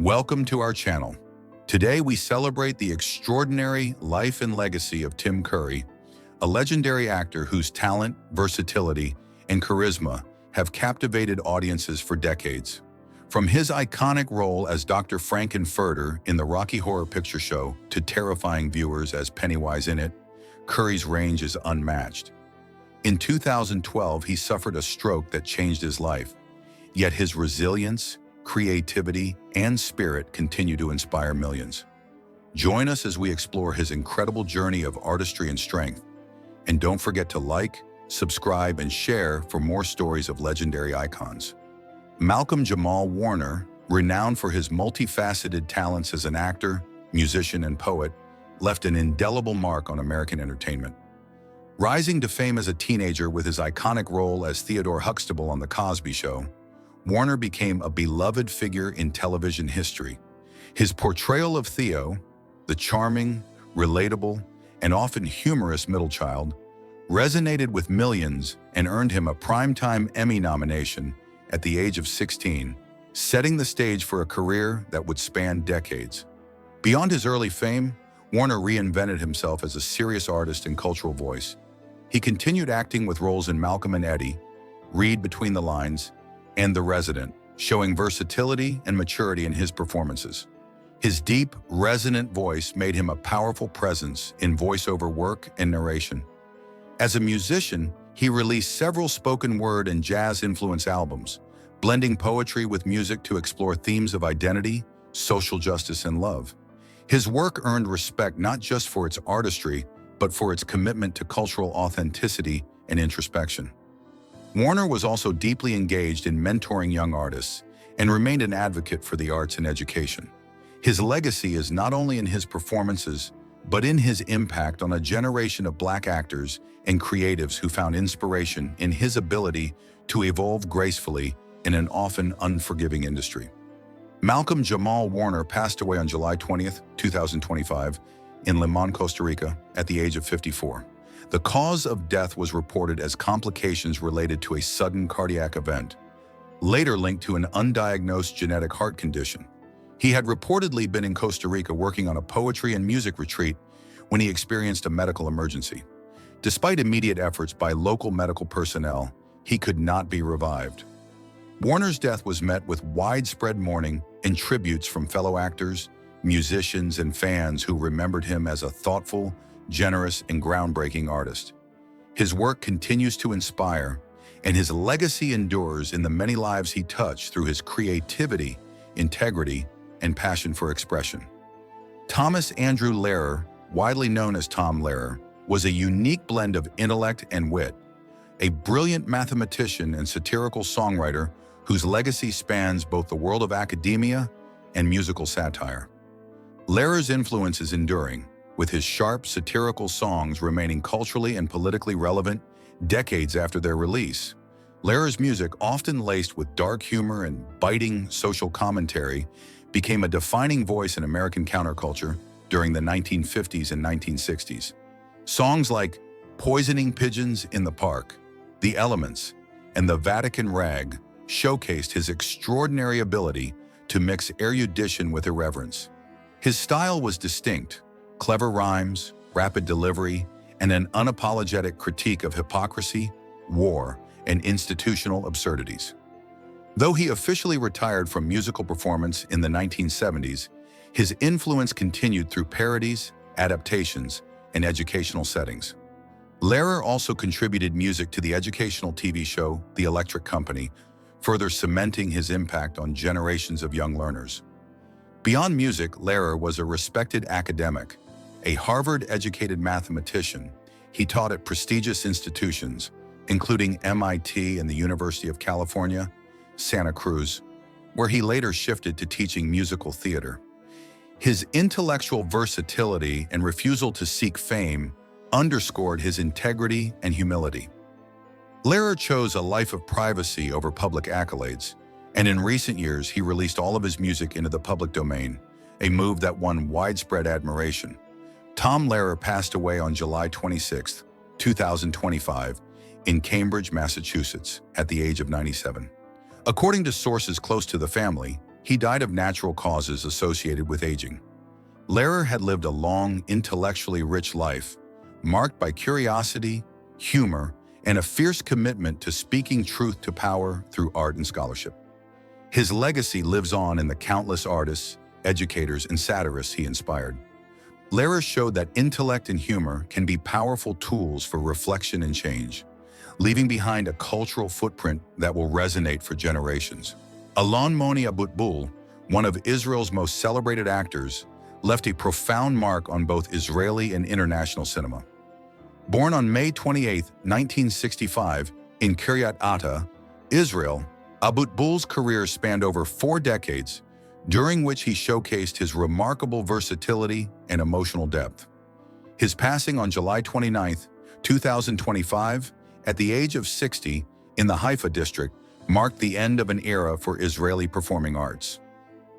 Welcome to our channel. Today we celebrate the extraordinary life and legacy of Tim Curry, a legendary actor whose talent, versatility, and charisma have captivated audiences for decades. From his iconic role as Dr. Frankenfurter in the Rocky Horror Picture Show to terrifying viewers as Pennywise in it, Curry's range is unmatched. In 2012, he suffered a stroke that changed his life, yet his resilience, creativity, and spirit continue to inspire millions. Join us as we explore his incredible journey of artistry and strength. And don't forget to like, subscribe, and share for more stories of legendary icons. Malcolm-Jamal Warner, renowned for his multifaceted talents as an actor, musician, and poet, left an indelible mark on American entertainment. Rising to fame as a teenager with his iconic role as Theodore Huxtable on The Cosby Show, Warner became a beloved figure in television history. His portrayal of Theo, the charming, relatable, and often humorous middle child, resonated with millions and earned him a Primetime Emmy nomination at the age of 16, setting the stage for a career that would span decades. Beyond his early fame, Warner reinvented himself as a serious artist and cultural voice. He continued acting with roles in Malcolm and Eddie, Read Between the Lines, and The Resident, showing versatility and maturity in his performances. His deep, resonant voice made him a powerful presence in voiceover work and narration. As a musician, he released several spoken word and jazz-influenced albums, blending poetry with music to explore themes of identity, social justice, and love. His work earned respect not just for its artistry, but for its commitment to cultural authenticity and introspection. Warner was also deeply engaged in mentoring young artists and remained an advocate for the arts and education. His legacy is not only in his performances, but in his impact on a generation of Black actors and creatives who found inspiration in his ability to evolve gracefully in an often unforgiving industry. Malcolm-Jamal Warner passed away on July 20th, 2025, in Limon, Costa Rica, at the age of 54. The cause of death was reported as complications related to a sudden cardiac event, later linked to an undiagnosed genetic heart condition. He had reportedly been in Costa Rica working on a poetry and music retreat when he experienced a medical emergency. Despite immediate efforts by local medical personnel, he could not be revived. Warner's death was met with widespread mourning and tributes from fellow actors, musicians, and fans who remembered him as a thoughtful, generous, and groundbreaking artist. His work continues to inspire, and his legacy endures in the many lives he touched through his creativity, integrity, and passion for expression. Thomas Andrew Lehrer, widely known as Tom Lehrer, was a unique blend of intellect and wit, a brilliant mathematician and satirical songwriter whose legacy spans both the world of academia and musical satire. Lehrer's influence is enduring, with his sharp, satirical songs remaining culturally and politically relevant decades after their release. Lehrer's music, often laced with dark humor and biting social commentary, became a defining voice in American counterculture during the 1950s and 1960s. Songs like Poisoning Pigeons in the Park, The Elements, and The Vatican Rag showcased his extraordinary ability to mix erudition with irreverence. His style was distinct: clever rhymes, rapid delivery, and an unapologetic critique of hypocrisy, war, and institutional absurdities. Though he officially retired from musical performance in the 1970s, his influence continued through parodies, adaptations, and educational settings. Lehrer also contributed music to the educational TV show The Electric Company, further cementing his impact on generations of young learners. Beyond music, Lehrer was a respected academic. A Harvard-educated mathematician, he taught at prestigious institutions, including MIT and the University of California, Santa Cruz, where he later shifted to teaching musical theater. His intellectual versatility and refusal to seek fame underscored his integrity and humility. Lehrer chose a life of privacy over public accolades, and in recent years he released all of his music into the public domain, a move that won widespread admiration. Tom Lehrer passed away on July 26, 2025, in Cambridge, Massachusetts, at the age of 97. According to sources close to the family, he died of natural causes associated with aging. Lehrer had lived a long, intellectually rich life, marked by curiosity, humor, and a fierce commitment to speaking truth to power through art and scholarship. His legacy lives on in the countless artists, educators, and satirists he inspired. Lehrer showed that intellect and humor can be powerful tools for reflection and change, leaving behind a cultural footprint that will resonate for generations. Alon Moni Abutbul, one of Israel's most celebrated actors, left a profound mark on both Israeli and international cinema. Born on May 28, 1965, in Kiryat Ata, Israel, Abutbul's career spanned over 4 decades, during which he showcased his remarkable versatility and emotional depth. His passing on July 29, 2025, at the age of 60, in the Haifa district, marked the end of an era for Israeli performing arts.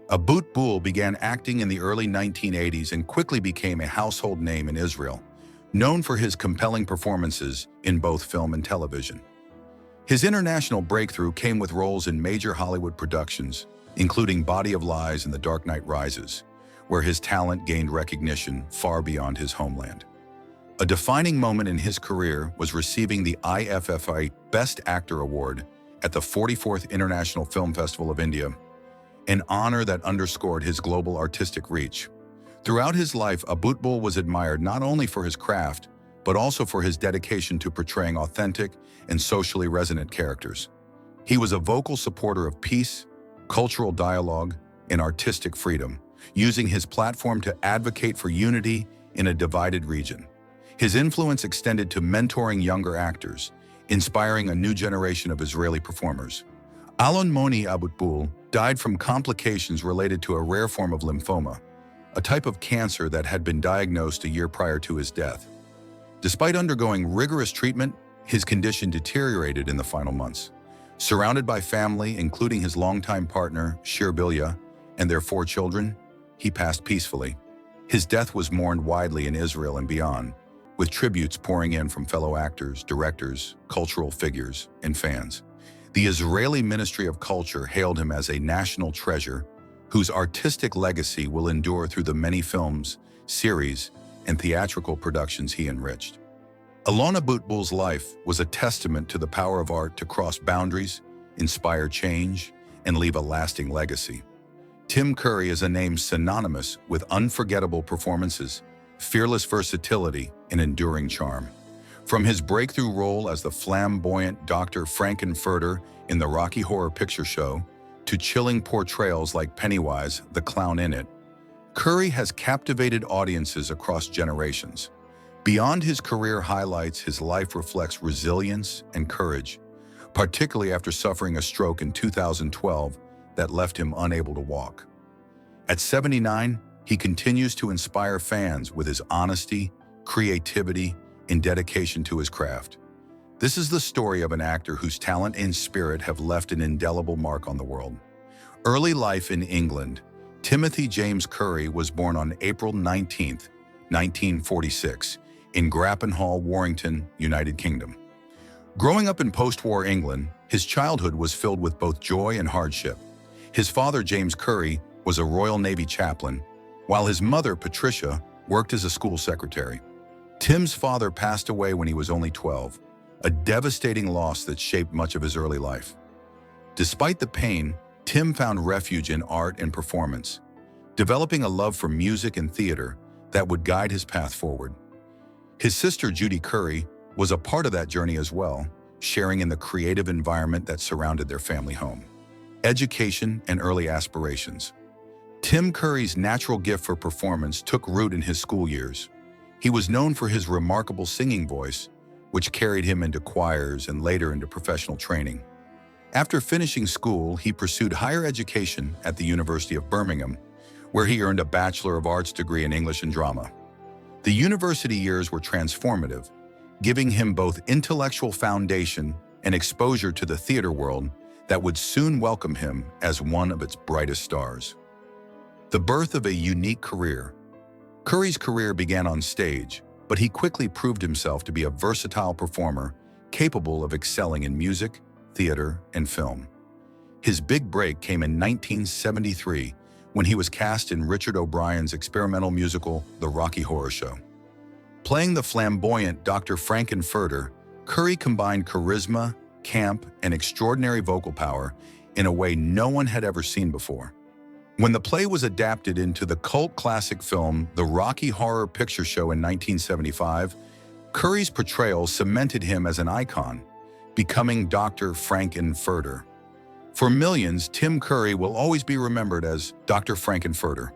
Abutbul began acting in the early 1980s and quickly became a household name in Israel, known for his compelling performances in both film and television. His international breakthrough came with roles in major Hollywood productions, including Body of Lies and The Dark Knight Rises, where his talent gained recognition far beyond his homeland. A defining moment in his career was receiving the IFFI Best Actor Award at the 44th International Film Festival of India, an honor that underscored his global artistic reach. Throughout his life, Abutbul was admired not only for his craft, but also for his dedication to portraying authentic and socially resonant characters. He was a vocal supporter of peace, cultural dialogue, and artistic freedom, using his platform to advocate for unity in a divided region. His influence extended to mentoring younger actors, inspiring a new generation of Israeli performers. Alon Moni Abutbul died from complications related to a rare form of lymphoma, a type of cancer that had been diagnosed a year prior to his death. Despite undergoing rigorous treatment, his condition deteriorated in the final months. Surrounded by family, including his longtime partner, Shir Bilya, and their 4 children, he passed peacefully. His death was mourned widely in Israel and beyond, with tributes pouring in from fellow actors, directors, cultural figures, and fans. The Israeli Ministry of Culture hailed him as a national treasure whose artistic legacy will endure through the many films, series, and theatrical productions he enriched. Alon Abutbul's life was a testament to the power of art to cross boundaries, inspire change, and leave a lasting legacy. Tim Curry is a name synonymous with unforgettable performances, fearless versatility, and enduring charm. From his breakthrough role as the flamboyant Dr. Frankenfurter in the Rocky Horror Picture Show, to chilling portrayals like Pennywise, the clown in it, Curry has captivated audiences across generations. Beyond his career highlights, his life reflects resilience and courage, particularly after suffering a stroke in 2012 that left him unable to walk. At 79, he continues to inspire fans with his honesty, creativity, and dedication to his craft. This is the story of an actor whose talent and spirit have left an indelible mark on the world. Early life in England. Timothy James Curry was born on April 19, 1946, in Grappenhall, Warrington, United Kingdom. Growing up in post-war England, his childhood was filled with both joy and hardship. His father, James Curry, was a Royal Navy chaplain, while his mother, Patricia, worked as a school secretary. Tim's father passed away when he was only 12, a devastating loss that shaped much of his early life. Despite the pain, Tim found refuge in art and performance, developing a love for music and theater that would guide his path forward. His sister, Judy Curry, was a part of that journey as well, sharing in the creative environment that surrounded their family home. Education and early aspirations. Tim Curry's natural gift for performance took root in his school years. He was known for his remarkable singing voice, which carried him into choirs and later into professional training. After finishing school, he pursued higher education at the University of Birmingham, where he earned a Bachelor of Arts degree in English and Drama. The university years were transformative, giving him both intellectual foundation and exposure to the theater world that would soon welcome him as one of its brightest stars. The birth of a unique career. Curry's career began on stage, but he quickly proved himself to be a versatile performer capable of excelling in music, theater, and film. His big break came in 1973 when he was cast in Richard O'Brien's experimental musical, The Rocky Horror Show. Playing the flamboyant Dr. Frankenfurter, Curry combined charisma, camp, and extraordinary vocal power in a way no one had ever seen before. When the play was adapted into the cult classic film The Rocky Horror Picture Show in 1975, Curry's portrayal cemented him as an icon, becoming Dr. Frankenfurter. For millions, Tim Curry will always be remembered as Dr. Frankenfurter,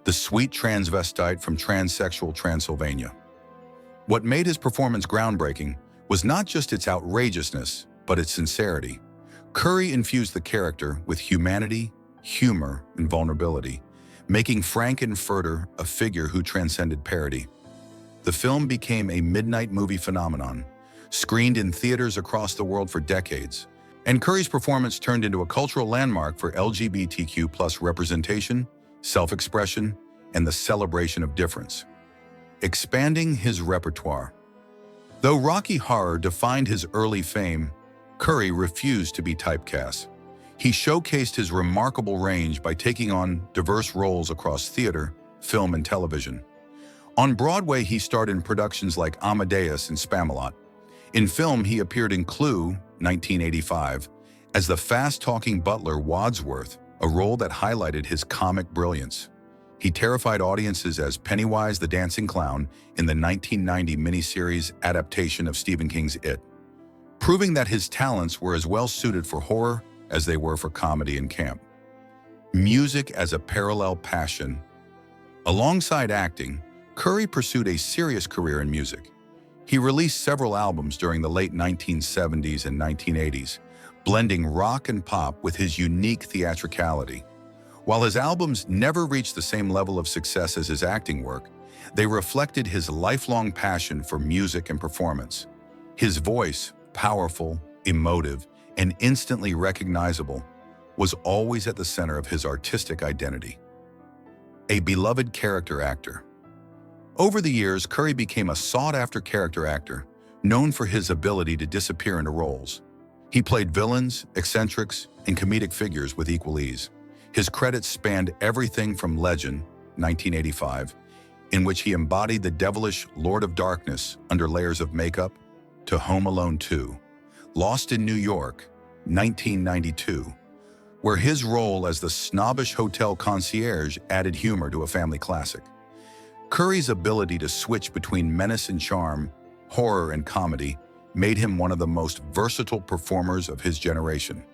the sweet transvestite from transsexual Transylvania. What made his performance groundbreaking was not just its outrageousness, but its sincerity. Curry infused the character with humanity, humor, and vulnerability, making Frankenfurter a figure who transcended parody. The film became a midnight movie phenomenon, screened in theaters across the world for decades, and Curry's performance turned into a cultural landmark for LGBTQ+ representation, self-expression, and the celebration of difference. Expanding his repertoire. Though Rocky Horror defined his early fame, Curry refused to be typecast. He showcased his remarkable range by taking on diverse roles across theater, film, and television. On Broadway, he starred in productions like Amadeus and Spamalot. In film, he appeared in Clue, 1985, as the fast-talking butler Wadsworth, a role that highlighted his comic brilliance. He terrified audiences as Pennywise the Dancing Clown in the 1990 miniseries adaptation of Stephen King's It, proving that his talents were as well suited for horror as they were for comedy and camp. Music as a parallel passion. Alongside acting, Curry pursued a serious career in music. He released several albums during the late 1970s and 1980s, blending rock and pop with his unique theatricality. While his albums never reached the same level of success as his acting work, they reflected his lifelong passion for music and performance. His voice, powerful, emotive, and instantly recognizable, was always at the center of his artistic identity. A beloved character actor. Over the years, Curry became a sought-after character actor, known for his ability to disappear into roles. He played villains, eccentrics, and comedic figures with equal ease. His credits spanned everything from Legend, 1985, in which he embodied the devilish Lord of Darkness under layers of makeup, to Home Alone 2, Lost in New York, 1992, where his role as the snobbish hotel concierge added humor to a family classic. Curry's ability to switch between menace and charm, horror and comedy, made him one of the most versatile performers of his generation.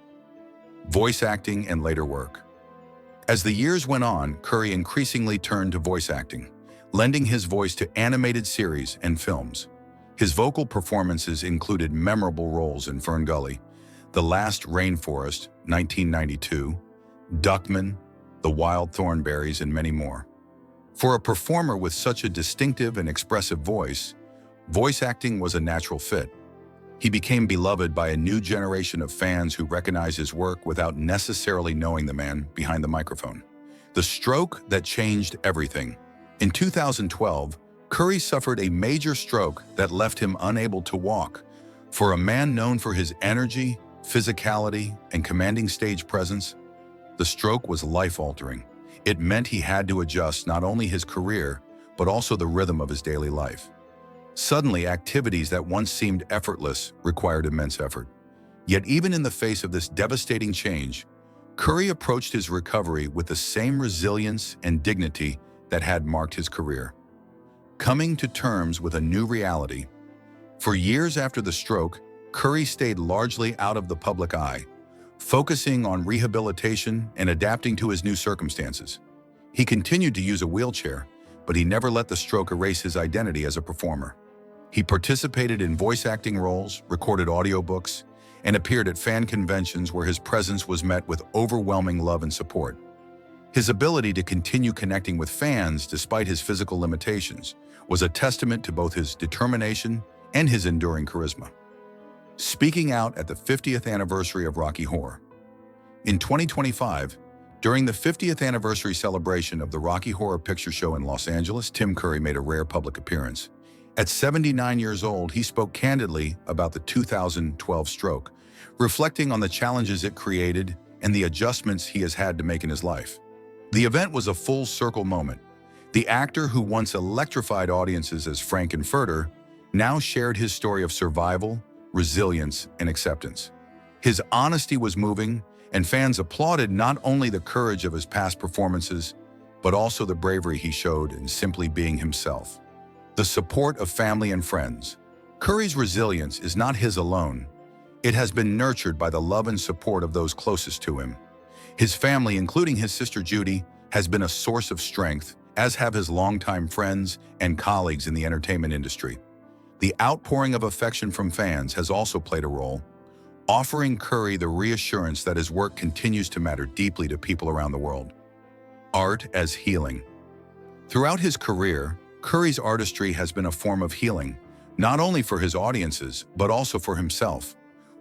Voice acting and later work. As the years went on, Curry increasingly turned to voice acting, lending his voice to animated series and films. His vocal performances included memorable roles in Ferngully, The Last Rainforest, 1992, Duckman, The Wild Thornberrys, and many more. For a performer with such a distinctive and expressive voice acting was a natural fit. He became beloved by a new generation of fans who recognize his work without necessarily knowing the man behind the microphone. The stroke that changed everything. In 2012, Curry suffered a major stroke that left him unable to walk. For a man known for his energy, physicality, and commanding stage presence, the stroke was life-altering. It meant he had to adjust not only his career, but also the rhythm of his daily life. Suddenly, activities that once seemed effortless required immense effort. Yet even in the face of this devastating change, Curry approached his recovery with the same resilience and dignity that had marked his career. Coming to terms with a new reality. For years after the stroke, Curry stayed largely out of the public eye, focusing on rehabilitation and adapting to his new circumstances. He continued to use a wheelchair, but he never let the stroke erase his identity as a performer. He participated in voice acting roles, recorded audiobooks, and appeared at fan conventions where his presence was met with overwhelming love and support. His ability to continue connecting with fans despite his physical limitations was a testament to both his determination and his enduring charisma. Speaking out at the 50th anniversary of Rocky Horror. In 2025, during the 50th anniversary celebration of the Rocky Horror Picture Show in Los Angeles, Tim Curry made a rare public appearance. At 79 years old, he spoke candidly about the 2012 stroke, reflecting on the challenges it created and the adjustments he has had to make in his life. The event was a full-circle moment. The actor who once electrified audiences as Frank-N-Furter now shared his story of survival, resilience, and acceptance. His honesty was moving, and fans applauded not only the courage of his past performances, but also the bravery he showed in simply being himself. The support of family and friends. Curry's resilience is not his alone. It has been nurtured by the love and support of those closest to him. His family, including his sister Judy, has been a source of strength, as have his longtime friends and colleagues in the entertainment industry. The outpouring of affection from fans has also played a role, offering Curry the reassurance that his work continues to matter deeply to people around the world. Art as healing. Throughout his career, Curry's artistry has been a form of healing, not only for his audiences, but also for himself.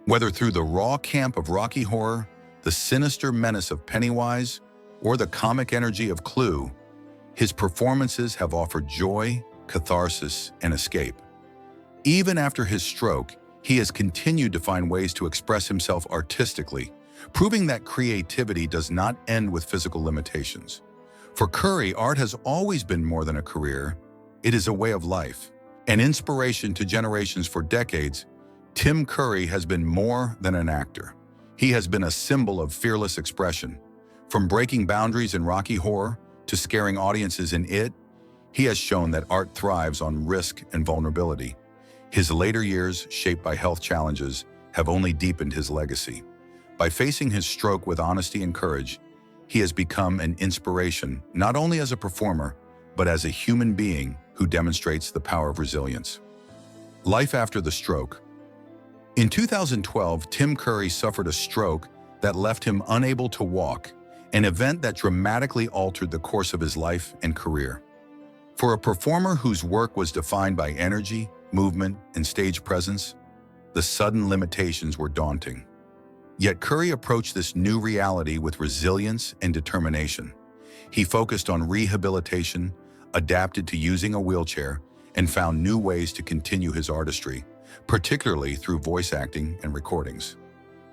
Whether through the raw camp of Rocky Horror, the sinister menace of Pennywise, or the comic energy of Clue, his performances have offered joy, catharsis, and escape. Even after his stroke, he has continued to find ways to express himself artistically, proving that creativity does not end with physical limitations. For Curry, art has always been more than a career. It is a way of life. An inspiration to generations for decades, Tim Curry has been more than an actor. He has been a symbol of fearless expression. From breaking boundaries in Rocky Horror to scaring audiences in It, he has shown that art thrives on risk and vulnerability. His later years, shaped by health challenges, have only deepened his legacy. By facing his stroke with honesty and courage, he has become an inspiration, not only as a performer, but as a human being who demonstrates the power of resilience. Life after the stroke. In 2012, Tim Curry suffered a stroke that left him unable to walk, an event that dramatically altered the course of his life and career. For a performer whose work was defined by energy, movement, and stage presence, the sudden limitations were daunting. Yet Curry approached this new reality with resilience and determination. He focused on rehabilitation, adapted to using a wheelchair, and found new ways to continue his artistry, particularly through voice acting and recordings.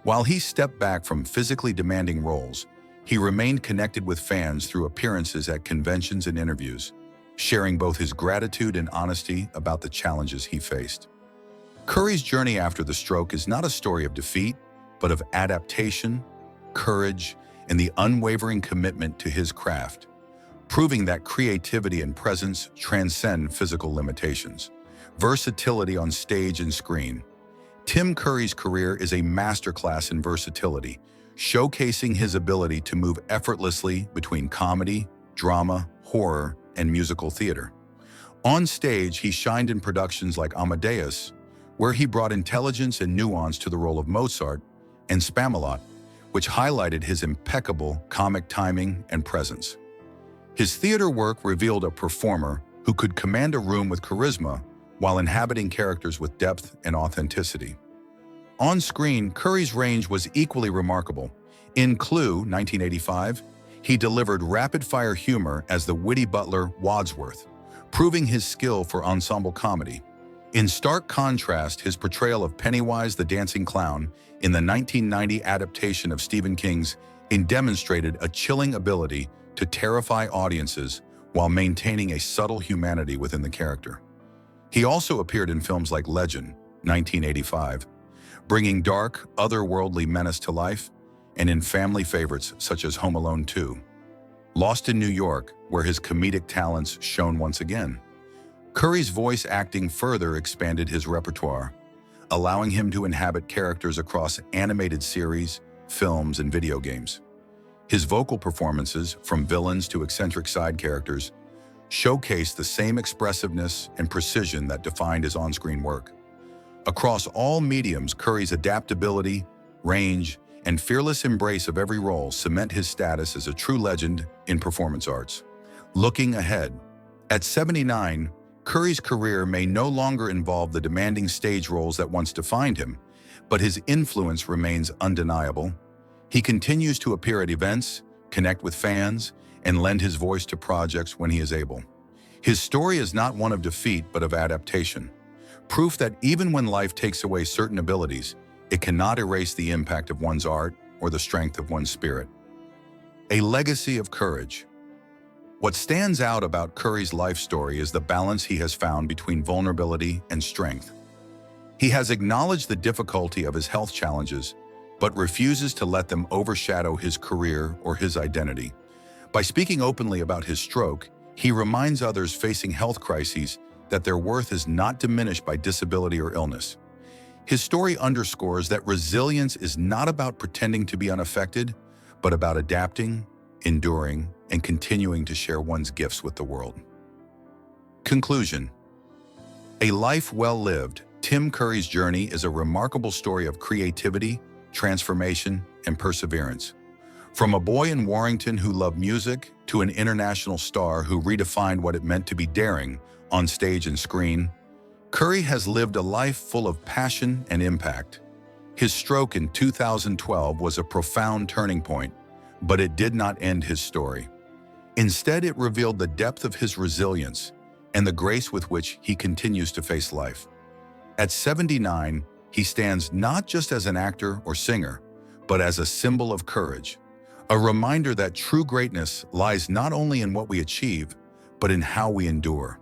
While he stepped back from physically demanding roles, he remained connected with fans through appearances at conventions and interviews, sharing both his gratitude and honesty about the challenges he faced. Curry's journey after the stroke is not a story of defeat, but of adaptation, courage, and the unwavering commitment to his craft, proving that creativity and presence transcend physical limitations. Versatility on stage and screen. Tim Curry's career is a masterclass in versatility, showcasing his ability to move effortlessly between comedy, drama, horror, and musical theater. On stage, he shined in productions like Amadeus, where he brought intelligence and nuance to the role of Mozart, and Spamalot, which highlighted his impeccable comic timing and presence. His theater work revealed a performer who could command a room with charisma while inhabiting characters with depth and authenticity. On screen, Curry's range was equally remarkable. In Clue, 1985, he delivered rapid-fire humor as the witty butler Wadsworth, proving his skill for ensemble comedy. In stark contrast, his portrayal of Pennywise the Dancing Clown in the 1990 adaptation of Stephen King's It demonstrated a chilling ability to terrify audiences while maintaining a subtle humanity within the character. He also appeared in films like Legend, 1985, bringing dark, otherworldly menace to life, and in family favorites such as Home Alone 2. Lost in New York, where his comedic talents shone once again. Curry's voice acting further expanded his repertoire, allowing him to inhabit characters across animated series, films, and video games. His vocal performances, from villains to eccentric side characters, showcased the same expressiveness and precision that defined his on-screen work. Across all mediums, Curry's adaptability, range, and fearless embrace of every role cement his status as a true legend in performance arts. Looking ahead, at 79, Curry's career may no longer involve the demanding stage roles that once defined him, but his influence remains undeniable. He continues to appear at events, connect with fans, and lend his voice to projects when he is able. His story is not one of defeat, but of adaptation. Proof that even when life takes away certain abilities, it cannot erase the impact of one's art, or the strength of one's spirit. A legacy of courage. What stands out about Curry's life story is the balance he has found between vulnerability and strength. He has acknowledged the difficulty of his health challenges, but refuses to let them overshadow his career or his identity. By speaking openly about his stroke, he reminds others facing health crises that their worth is not diminished by disability or illness. His story underscores that resilience is not about pretending to be unaffected, but about adapting, enduring, and continuing to share one's gifts with the world. Conclusion. A life well lived, Tim Curry's journey is a remarkable story of creativity, transformation, and perseverance. From a boy in Warrington who loved music to an international star who redefined what it meant to be daring on stage and screen, Curry has lived a life full of passion and impact. His stroke in 2012 was a profound turning point, but it did not end his story. Instead, it revealed the depth of his resilience and the grace with which he continues to face life. At 79, he stands not just as an actor or singer, but as a symbol of courage, a reminder that true greatness lies not only in what we achieve, but in how we endure.